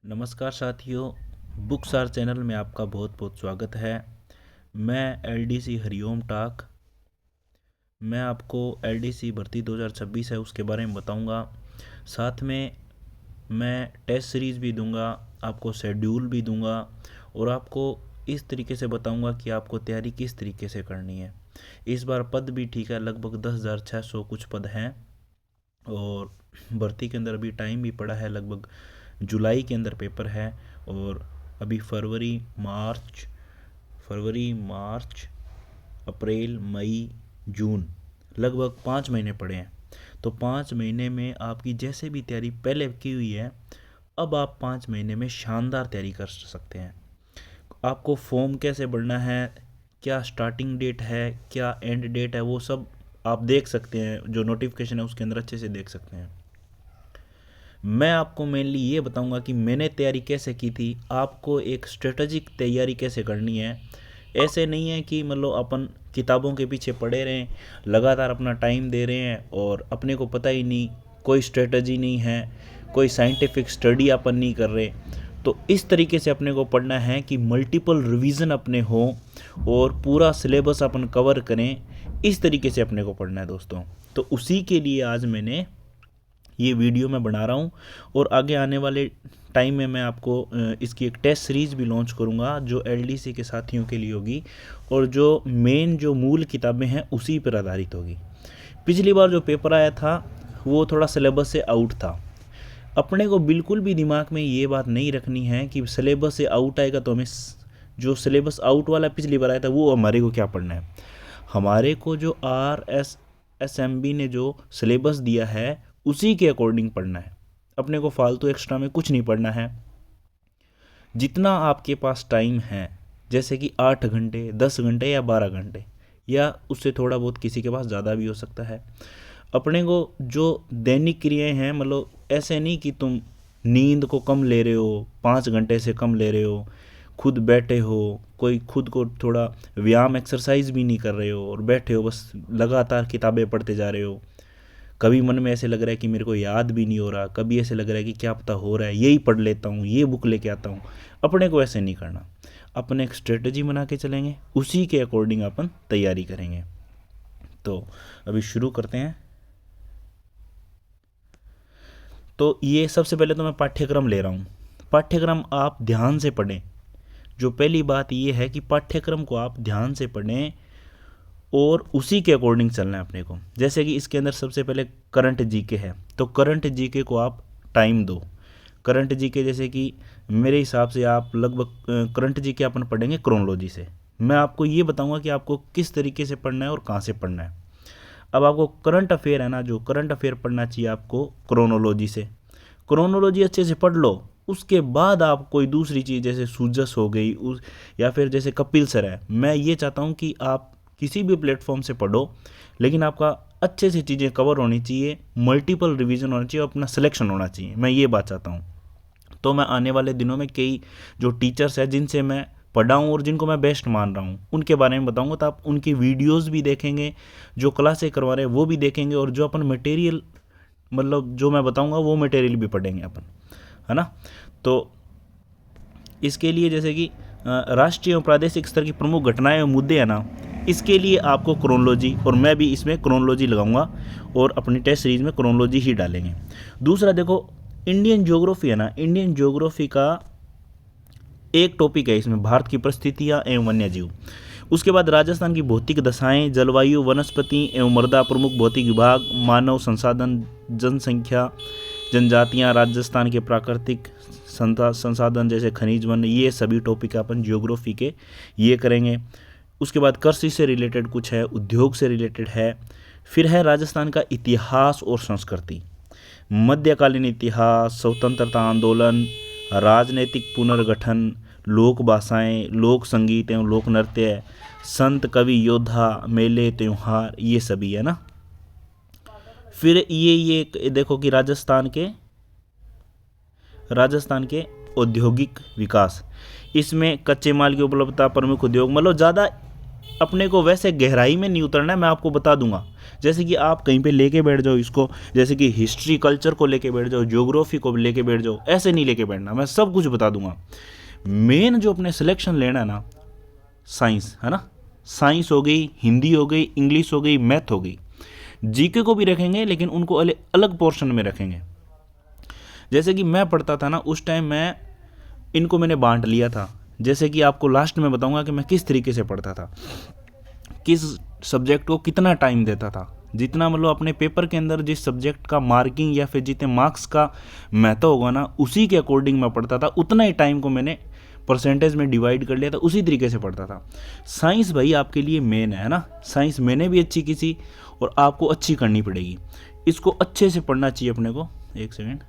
नमस्कार साथियों, बुकसार चैनल में आपका बहुत बहुत स्वागत है। मैं एलडीसी हरिओम टाक। मैं आपको एलडीसी भर्ती 2026 है उसके बारे में बताऊंगा। साथ में मैं टेस्ट सीरीज़ भी दूंगा, आपको शेड्यूल भी दूंगा और आपको इस तरीके से बताऊंगा कि आपको तैयारी किस तरीके से करनी है। इस बार पद भी ठीक है, लगभग 10,600 कुछ पद हैं और भर्ती के अंदर अभी टाइम भी पड़ा है, लगभग जुलाई के अंदर पेपर है और अभी फरवरी मार्च अप्रैल मई जून लगभग 5 महीने पड़े हैं। तो 5 महीने में आपकी जैसे भी तैयारी पहले की हुई है, अब आप 5 महीने में शानदार तैयारी कर सकते हैं। आपको फॉर्म कैसे भरना है, क्या स्टार्टिंग डेट है, क्या एंड डेट है, वो सब आप देख सकते हैं। जो नोटिफिकेशन है उसके अंदर अच्छे से देख सकते हैं। मैं आपको मेनली ये बताऊंगा कि मैंने तैयारी कैसे की थी, आपको एक स्ट्रेटजिक तैयारी कैसे करनी है। ऐसे नहीं है कि मतलब अपन किताबों के पीछे पड़े रहें, लगातार अपना टाइम दे रहे हैं और अपने को पता ही नहीं, कोई स्ट्रेटजी नहीं है, कोई साइंटिफिक स्टडी अपन नहीं कर रहे। तो इस तरीके से अपने को पढ़ना है कि मल्टीपल रिवीजन अपने हो और पूरा सिलेबस अपन कवर करें। इस तरीके से अपने को पढ़ना है दोस्तों। तो उसी के लिए आज मैंने ये वीडियो मैं बना रहा हूँ और आगे आने वाले टाइम में मैं आपको इसकी एक टेस्ट सीरीज़ भी लॉन्च करूँगा जो एलडीसी के साथियों के लिए होगी और जो मूल किताबें हैं उसी पर आधारित होगी। पिछली बार जो पेपर आया था वो थोड़ा सिलेबस से आउट था। अपने को बिल्कुल भी दिमाग में ये बात नहीं रखनी है कि सिलेबस से आउट आएगा तो हमें जो सिलेबस आउट वाला पिछली बार आया था वो हमारे को क्या पढ़ना है। हमारे को जो RSSMB ने जो सिलेबस दिया है उसी के अकॉर्डिंग पढ़ना है। अपने को फालतू एक्स्ट्रा में कुछ नहीं पढ़ना है। जितना आपके पास टाइम है, जैसे कि 8 घंटे 10 घंटे या 12 घंटे या उससे थोड़ा बहुत, किसी के पास ज़्यादा भी हो सकता है। अपने को जो दैनिक क्रियाएं हैं, मतलब ऐसे नहीं कि तुम नींद को कम ले रहे हो, 5 घंटे से कम ले रहे हो, खुद बैठे हो, कोई खुद को थोड़ा व्यायाम एक्सरसाइज भी नहीं कर रहे हो और बैठे हो बस लगातार किताबें पढ़ते जा रहे हो। कभी मन में ऐसे लग रहा है कि मेरे को याद भी नहीं हो रहा, कभी ऐसे लग रहा है कि क्या पता हो रहा है, यही पढ़ लेता हूँ, ये बुक लेके आता हूँ। अपने को ऐसे नहीं करना। अपने एक स्ट्रेटजी बना के चलेंगे, उसी के अकॉर्डिंग अपन तैयारी करेंगे। तो अभी शुरू करते हैं। तो ये सबसे पहले तो मैं पाठ्यक्रम ले रहा हूँ। पाठ्यक्रम आप ध्यान से पढ़ें। जो पहली बात ये है कि पाठ्यक्रम को आप ध्यान से पढ़ें और उसी के अकॉर्डिंग चलना है अपने को। जैसे कि इसके अंदर सबसे पहले करंट जीके है, तो करंट जीके को आप टाइम दो। करंट जीके जैसे कि मेरे हिसाब से आप लगभग करंट जीके अपन पढ़ेंगे क्रोनोलॉजी से। मैं आपको ये बताऊंगा कि आपको किस तरीके से पढ़ना है और कहाँ से पढ़ना है। अब आपको करंट अफेयर है ना, जो करंट अफेयर पढ़ना चाहिए आपको क्रोनोलॉजी से। क्रोनोलॉजी अच्छे से पढ़ लो, उसके बाद आप कोई दूसरी चीज़ जैसे सूजस हो गई या फिर जैसे कपिल सर है, मैं ये चाहता हूँ कि आप किसी भी प्लेटफॉर्म से पढ़ो, लेकिन आपका अच्छे से चीज़ें कवर होनी चाहिए, मल्टीपल रिवीजन होना चाहिए और अपना सिलेक्शन होना चाहिए। मैं ये बात चाहता हूँ। तो मैं आने वाले दिनों में कई जो टीचर्स हैं जिनसे मैं पढ़ा हूँ और जिनको मैं बेस्ट मान रहा हूँ उनके बारे में बताऊँगा। तो आप उनकी वीडियोज़ भी देखेंगे, जो क्लासें करवा रहे हैं वो भी देखेंगे और जो अपन मटेरियल, मतलब जो मैं बताऊँगा वो मटेरियल भी पढ़ेंगे अपन, है ना। तो इसके लिए जैसे कि राष्ट्रीय और प्रादेशिक स्तर की प्रमुख घटनाएं और मुद्दे हैं ना, इसके लिए आपको क्रोनोलॉजी, और मैं भी इसमें क्रोनोलॉजी लगाऊंगा और अपनी टेस्ट सीरीज में क्रोनोलॉजी ही डालेंगे। दूसरा देखो, इंडियन ज्योग्राफी है ना, इंडियन ज्योग्राफी का एक टॉपिक है इसमें, भारत की परिस्थितियाँ एवं वन्य जीव। उसके बाद राजस्थान की भौतिक दशाएं, जलवायु, वनस्पति एवं मृदा, प्रमुख भौतिक विभाग, मानव संसाधन, जनसंख्या, जनजातियाँ, राजस्थान के प्राकृतिक संसाधन जैसे खनिज वन, ये सभी टॉपिक अपन ज्योग्राफी के ये करेंगे। उसके बाद कृषि से रिलेटेड कुछ है, उद्योग से रिलेटेड है। फिर है राजस्थान का इतिहास और संस्कृति, मध्यकालीन इतिहास, स्वतंत्रता आंदोलन, राजनीतिक पुनर्गठन, लोक भाषाएं, लोक संगीत एवं लोक नृत्य, संत कवि योद्धा, मेले त्योहार, ये सभी है ना। फिर ये देखो कि राजस्थान के औद्योगिक विकास, इसमें कच्चे माल की उपलब्धता, प्रमुख उद्योग, मतलब ज़्यादा अपने को वैसे गहराई में नहीं उतरना है, मैं आपको बता दूंगा। जैसे कि आप कहीं पे लेके बैठ जाओ इसको, जैसे कि हिस्ट्री कल्चर को लेके बैठ जाओ, ज्योग्राफी को लेके बैठ जाओ, ऐसे नहीं लेके बैठना, मैं सब कुछ बता दूंगा। मेन जो अपने सिलेक्शन लेना है ना, साइंस है ना, साइंस हो गई, हिंदी हो गई, इंग्लिश हो गई, मैथ हो गई। जीके को भी रखेंगे लेकिन उनको अलग पोर्शन में रखेंगे। जैसे कि मैं पढ़ता था ना उस टाइम, मैं इनको मैंने बांट लिया था। जैसे कि आपको लास्ट में बताऊंगा कि मैं किस तरीके से पढ़ता था, किस सब्जेक्ट को कितना टाइम देता था। जितना मतलब अपने पेपर के अंदर जिस सब्जेक्ट का मार्किंग या फिर जितने मार्क्स का महत्व होगा ना, उसी के अकॉर्डिंग मैं पढ़ता था। उतना ही टाइम को मैंने परसेंटेज में डिवाइड कर लिया था, उसी तरीके से पढ़ता था। साइंस भाई आपके लिए मेन है ना, साइंस मैंने भी अच्छी की थी और आपको अच्छी करनी पड़ेगी। इसको अच्छे से पढ़ना चाहिए अपने को। एक सेकेंड,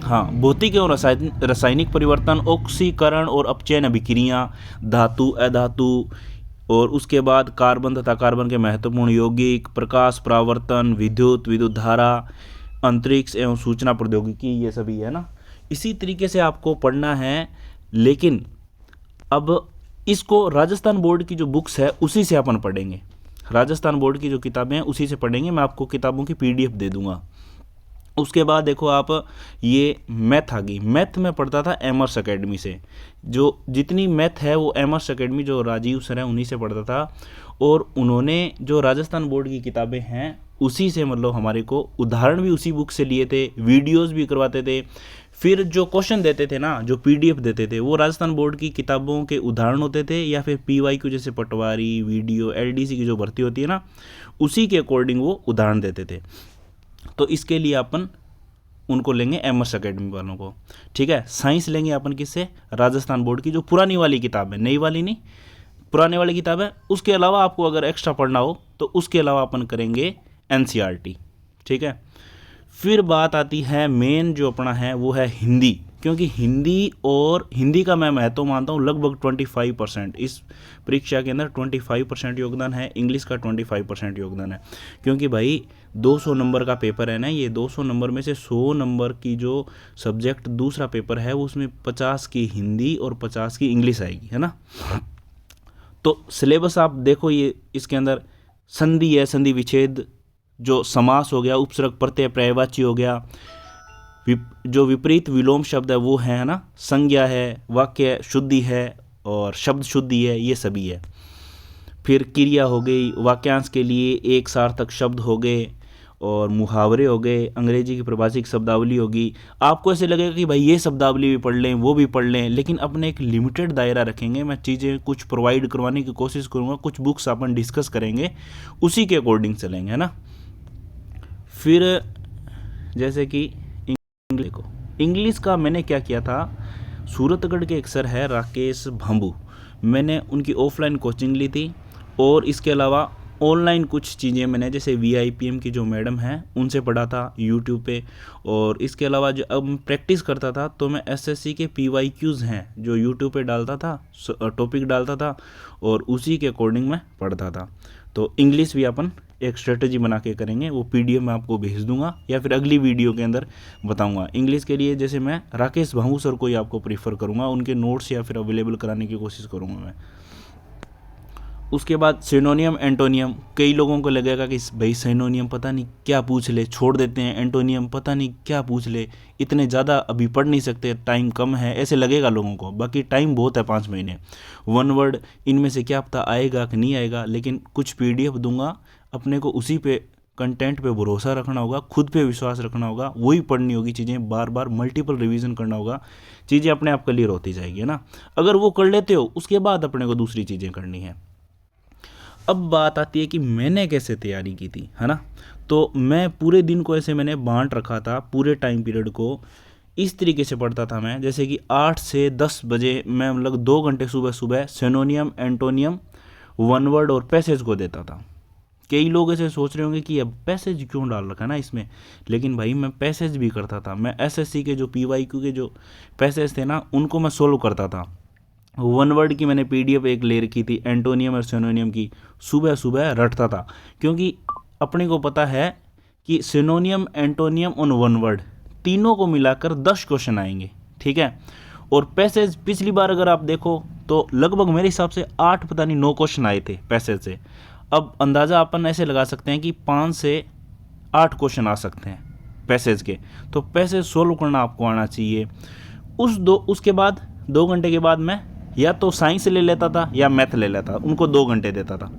हाँ, भौतिक एवं रासायनिक परिवर्तन, ऑक्सीकरण और अपचयन अभिक्रिया, धातु अधातु, और उसके बाद कार्बन तथा कार्बन के महत्वपूर्ण यौगिक, प्रकाश परावर्तन, विद्युत धारा, अंतरिक्ष एवं सूचना प्रौद्योगिकी, ये सभी है ना। इसी तरीके से आपको पढ़ना है। लेकिन अब इसको राजस्थान बोर्ड की जो बुक्स है उसी से अपन पढ़ेंगे, राजस्थान बोर्ड की जो किताबें हैं उसी से पढ़ेंगे। मैं आपको किताबों की PDF दे दूंगा। उसके बाद देखो आप, ये मैथ आ गई। मैथ में पढ़ता था एमर्स एकेडमी से, जो जितनी मैथ है वो एमर्स एकेडमी जो राजीव सर हैं उन्हीं से पढ़ता था। और उन्होंने जो राजस्थान बोर्ड की किताबें हैं उसी से मतलब हमारे को उदाहरण भी उसी बुक से लिए थे, वीडियोस भी करवाते थे। फिर जो क्वेश्चन देते थे ना, जो PDF देते थे, वो राजस्थान बोर्ड की किताबों के उदाहरण होते थे, या फिर PYQ जैसे पटवारी, वीडियो, LDC की जो भर्ती होती है ना, उसी के अकॉर्डिंग वो उदाहरण देते थे। तो इसके लिए अपन उनको लेंगे एमर्स एकेडमी वालों को, ठीक है। साइंस लेंगे अपन किससे, राजस्थान बोर्ड की जो पुरानी वाली किताब है, नई वाली नहीं, पुराने वाली किताब है। उसके अलावा आपको अगर एक्स्ट्रा पढ़ना हो तो उसके अलावा अपन करेंगे NCERT, ठीक है। फिर बात आती है मेन जो अपना है वो है हिंदी, क्योंकि हिंदी का मैं महत्व मानता हूँ लगभग 25%। इस परीक्षा के अंदर 25% योगदान है, इंग्लिश का 25% योगदान है। क्योंकि भाई 200 नंबर का पेपर है ना, ये 200 नंबर में से 100 नंबर की जो सब्जेक्ट दूसरा पेपर है वो उसमें 50 की हिंदी और 50 की इंग्लिश आएगी, है ना। तो सिलेबस आप देखो, ये इसके अंदर संधि है, संधि विच्छेद, जो समास हो गया, उपसर्ग प्रत्यय पर्यायवाची हो गया, जो विपरीत विलोम शब्द है वो है ना, संज्ञा है, वाक्य शुद्धि है और शब्द शुद्धि है, ये सभी है। फिर क्रिया हो गई, वाक्यांश के लिए एक सार्थक शब्द हो गए, और मुहावरे हो गए, अंग्रेजी की प्रभाषिक शब्दावली होगी। आपको ऐसे लगेगा कि भाई ये शब्दावली भी पढ़ लें, वो भी पढ़ लें, लेकिन अपने एक लिमिटेड दायरा रखेंगे। मैं चीज़ें कुछ प्रोवाइड करवाने की कोशिश करूँगा, कुछ बुक्स अपन डिस्कस करेंगे, उसी के अकॉर्डिंग चलेंगे, है ना। फिर जैसे कि इंग्लिश का मैंने क्या किया था, सूरतगढ़ के एक सर है राकेश भांबू, मैंने उनकी ऑफलाइन कोचिंग ली थी। और इसके अलावा ऑनलाइन कुछ चीज़ें मैंने, जैसे VIPM की जो मैडम हैं उनसे पढ़ा था यूट्यूब पे। और इसके अलावा जो अब प्रैक्टिस करता था तो मैं SSC के PYQs हैं जो यूट्यूब पे डालता था, टॉपिक डालता था, और उसी के अकॉर्डिंग मैं पढ़ता था। तो इंग्लिश भी अपन एक स्ट्रेटजी बना के करेंगे, वो PDF मैं आपको भेज दूंगा या फिर अगली वीडियो के अंदर बताऊंगा। इंग्लिश के लिए जैसे मैं राकेश भांबू सर को ही आपको प्रीफर करूंगा, उनके नोट्स या फिर अवेलेबल कराने की कोशिश करूंगा मैं। उसके बाद सिनोनियम एंटोनियम, कई लोगों को लगेगा कि भाई सिनोनियम पता नहीं क्या पूछ ले, छोड़ देते हैं, एंटोनियम पता नहीं क्या पूछ ले, इतने ज़्यादा अभी पढ़ नहीं सकते, टाइम कम है, ऐसे लगेगा लोगों को। बाकी टाइम बहुत है, 5 महीने। 1 वर्ड इनमें से क्या पता आएगा कि नहीं आएगा, लेकिन कुछ PDF दूंगा, अपने को उसी पे कंटेंट पे भरोसा रखना होगा, खुद पे विश्वास रखना होगा, वही पढ़नी होगी चीज़ें, बार बार मल्टीपल रिवीजन करना होगा, चीज़ें अपने आप क्लियर होती जाएगी, है ना। अगर वो कर लेते हो उसके बाद अपने को दूसरी चीज़ें करनी है। अब बात आती है कि मैंने कैसे तैयारी की थी, है ना। तो मैं पूरे दिन को ऐसे मैंने बांट रखा था, पूरे टाइम पीरियड को इस तरीके से पढ़ता था मैं, जैसे कि 8 से 10 बजे मैं मतलब 2 घंटे सुबह सुबह सिनोनियम, एंटोनियम, 1 वर्ड और पैसेज को देता था। कई लोग ऐसे सोच रहे होंगे कि अब पैसेज क्यों डाल रखा है ना इसमें, लेकिन भाई मैं पैसेज भी करता था। मैं SSC के जो PYQ के जो पैसेज थे ना उनको मैं सोल्व करता था। 1 वर्ड की मैंने PDF एक ले रखी थी, एंटोनियम और सिनोनियम की, सुबह सुबह रटता था। क्योंकि अपने को पता है कि सिनोनियम, एंटोनियम और 1 वर्ड तीनों को मिलाकर 10 क्वेश्चन आएंगे, ठीक है। और पैसेज पिछली बार अगर आप देखो तो लगभग मेरे हिसाब से 8 पता नहीं 9 क्वेश्चन आए थे पैसेज से। अब अंदाज़ा अपन ऐसे लगा सकते हैं कि 5 से 8 क्वेश्चन आ सकते हैं पैसेज के। तो पैसेज सोल्व करना आपको आना चाहिए। उसके बाद 2 घंटे के बाद मैं या तो साइंस ले लेता था या मैथ ले लेता, उनको 2 घंटे देता था।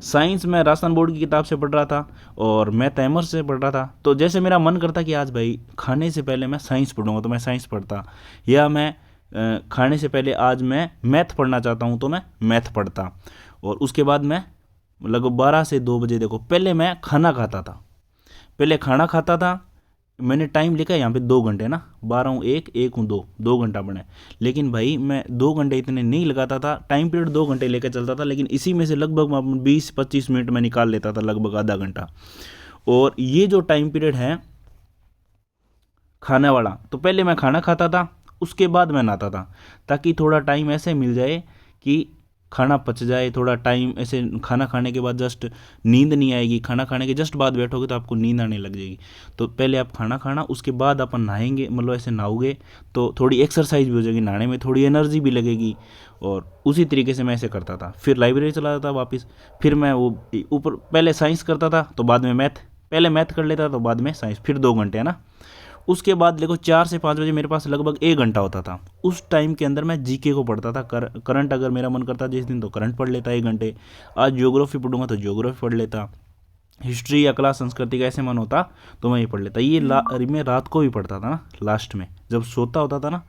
साइंस मैं राजस्थान बोर्ड की किताब से पढ़ रहा था और मैथ एमर से पढ़ रहा था। तो जैसे मेरा मन करता कि आज भाई खाने से पहले मैं साइंस पढ़ूंगा तो मैं साइंस पढ़ता, या मैं खाने से पहले आज मैं मैथ पढ़ना चाहता हूँ तो मैं मैथ पढ़ता। और उसके बाद मैं लगभग 12 से 2 बजे, देखो पहले मैं खाना खाता था, पहले खाना खाता था। मैंने टाइम लिखा है यहाँ पे 2 घंटे ना, 12 हूँ 1 हूँ 2 घंटा बने। लेकिन भाई मैं 2 घंटे इतने नहीं लगाता था, टाइम पीरियड 2 घंटे लेकर चलता था, लेकिन इसी में से लगभग 20-25 मिनट में निकाल लेता था, लगभग आधा घंटा। और ये जो टाइम पीरियड है खाने वाला, तो पहले मैं खाना खाता था, उसके बाद मैं नहाता था, ताकि थोड़ा टाइम ऐसे मिल जाए कि खाना पच जाए। थोड़ा टाइम ऐसे खाना खाने के बाद जस्ट नींद नहीं आएगी, खाना खाने के जस्ट बाद बैठोगे तो आपको नींद आने लग जाएगी। तो पहले आप खाना खाना, उसके बाद अपन नहाएंगे, मतलब ऐसे नहाओगे तो थोड़ी एक्सरसाइज भी हो जाएगी, नहाने में थोड़ी एनर्जी भी लगेगी। और उसी तरीके से मैं ऐसे करता था। फिर लाइब्रेरी चला जाता वापस, फिर मैं वो ऊपर पहले साइंस करता था तो बाद में मैथ, पहले मैथ कर लेता तो बाद में साइंस, फिर 2 घंटे है ना। उसके बाद देखो 4 से 5 बजे मेरे पास लगभग 1 घंटा होता था। उस टाइम के अंदर मैं जीके को पढ़ता था। करंट अगर मेरा मन करता जिस दिन तो करंट पढ़ लेता 1 घंटे, आज ज्योग्राफी पढ़ूंगा तो ज्योग्राफी पढ़ लेता, हिस्ट्री या कला संस्कृति का ऐसे मन होता तो मैं ये पढ़ लेता। ये मैं रात को भी पढ़ता था ना, लास्ट में जब सोता होता था ना,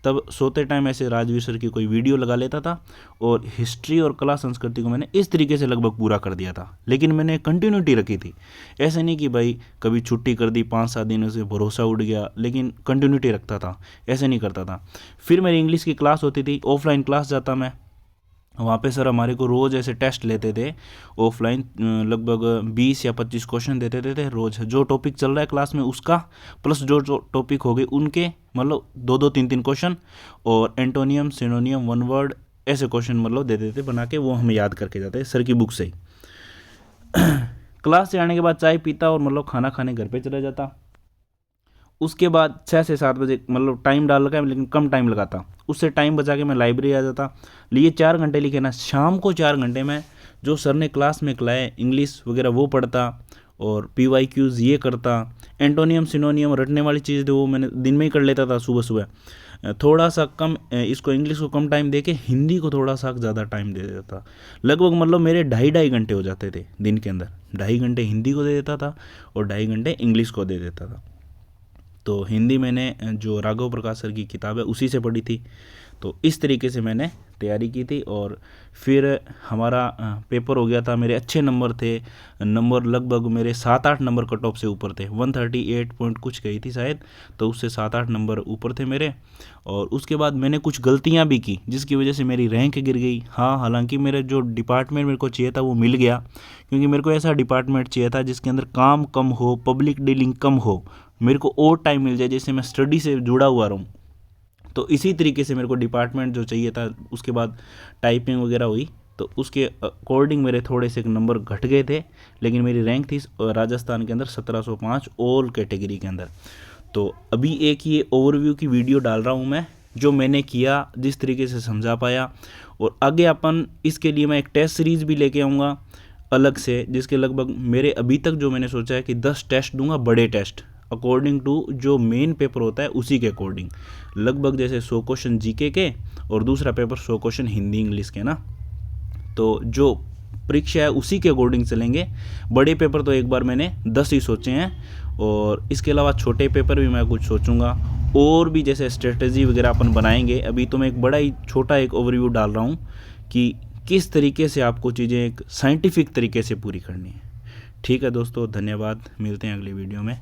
तब सोते टाइम ऐसे राजवीर सर की कोई वीडियो लगा लेता था और हिस्ट्री और कला संस्कृति को मैंने इस तरीके से लगभग पूरा कर दिया था। लेकिन मैंने कंटिन्यूटी रखी थी, ऐसे नहीं कि भाई कभी छुट्टी कर दी 5-7 दिन से भरोसा उड़ गया, लेकिन कंटिन्यूटी रखता था, ऐसे नहीं करता था। फिर मेरी इंग्लिश की क्लास होती थी, ऑफलाइन क्लास जाता मैं, वहाँ पे सर हमारे को रोज़ ऐसे टेस्ट लेते थे ऑफलाइन, लगभग 20 या 25 क्वेश्चन देते थे रोज़। जो टॉपिक चल रहा है क्लास में उसका प्लस जो टॉपिक हो गए उनके, मतलब 2-2 3-3 क्वेश्चन, और एंटोनियम सिनोनियम वन वर्ड ऐसे क्वेश्चन मतलब दे देते बना के, वो हम याद करके जाते सर की बुक से ही। क्लास से आने के बाद चाय पीता और मतलब खाना खाने घर पे चला जाता। उसके बाद 6 से 7 बजे मतलब टाइम डाल रखा है लेकिन कम टाइम लगाता, उससे टाइम बचा के मैं लाइब्रेरी आ जाता। लिए 4 घंटे लिखे ना, शाम को 4 घंटे में जो सर ने क्लास में खिलाए इंग्लिश वगैरह वो पढ़ता और PYQs ये करता। एंटोनियम सिनोनियम रटने वाली चीज़ थी वो मैंने दिन में ही कर लेता था सुबह सुबह। थोड़ा सा कम इसको इंग्लिश को कम टाइम दे के हिंदी को थोड़ा सा ज़्यादा टाइम दे देता। लगभग मतलब मेरे 2.5 घंटे हो जाते थे दिन के अंदर, 2.5 घंटे हिंदी को दे देता था और 2.5 घंटे इंग्लिश को दे देता था। तो हिंदी मैंने जो राघव प्रकाश सर की किताब है उसी से पढ़ी थी। तो इस तरीके से मैंने तैयारी की थी और फिर हमारा पेपर हो गया था। मेरे अच्छे नंबर थे, नंबर लगभग मेरे 7-8 नंबर कट ऑफ से ऊपर थे, 138 पॉइंट कुछ गई थी शायद, तो उससे 7-8 नंबर ऊपर थे मेरे। और उसके बाद मैंने कुछ गलतियां भी की जिसकी वजह से मेरी रैंक गिर गई। हाँ, हालांकि मेरे जो डिपार्टमेंट मेरे को चाहिए था वो मिल गया, क्योंकि मेरे को ऐसा डिपार्टमेंट चाहिए था जिसके अंदर काम कम हो, पब्लिक डीलिंग कम हो, मेरे को और टाइम मिल जाए जिससे मैं स्टडी से जुड़ा हुआ रहूँ। तो इसी तरीके से मेरे को डिपार्टमेंट जो चाहिए था। उसके बाद टाइपिंग वगैरह हुई तो उसके अकॉर्डिंग मेरे थोड़े से नंबर घट गए थे, लेकिन मेरी रैंक थी राजस्थान के अंदर 1705 ऑल कैटेगरी के अंदर। तो अभी एक ये ओवरव्यू की वीडियो डाल रहा हूँ मैं, जो मैंने किया जिस तरीके से समझा पाया। और आगे अपन इसके लिए मैं एक टेस्ट सीरीज़ भी लेके आऊँगा अलग से, जिसके लगभग मेरे अभी तक जो मैंने सोचा है कि 10 टेस्ट दूंगा, बड़े टेस्ट अकॉर्डिंग टू जो मेन पेपर होता है उसी के अकॉर्डिंग। लगभग जैसे 100 क्वेश्चन जीके के और दूसरा पेपर 100 क्वेश्चन हिंदी इंग्लिश के ना। तो जो परीक्षा है उसी के अकॉर्डिंग चलेंगे। बड़े पेपर तो एक बार मैंने 10 ही सोचे हैं, और इसके अलावा छोटे पेपर भी मैं कुछ सोचूंगा, और भी जैसे स्ट्रेटजी वगैरह अपन बनाएंगे। अभी तो मैं एक बड़ा ही छोटा एक ओवरव्यू डाल रहा हूँ कि किस तरीके से आपको चीज़ें एक साइंटिफिक तरीके से पूरी करनी है। ठीक है दोस्तों, धन्यवाद, मिलते हैं अगली वीडियो में।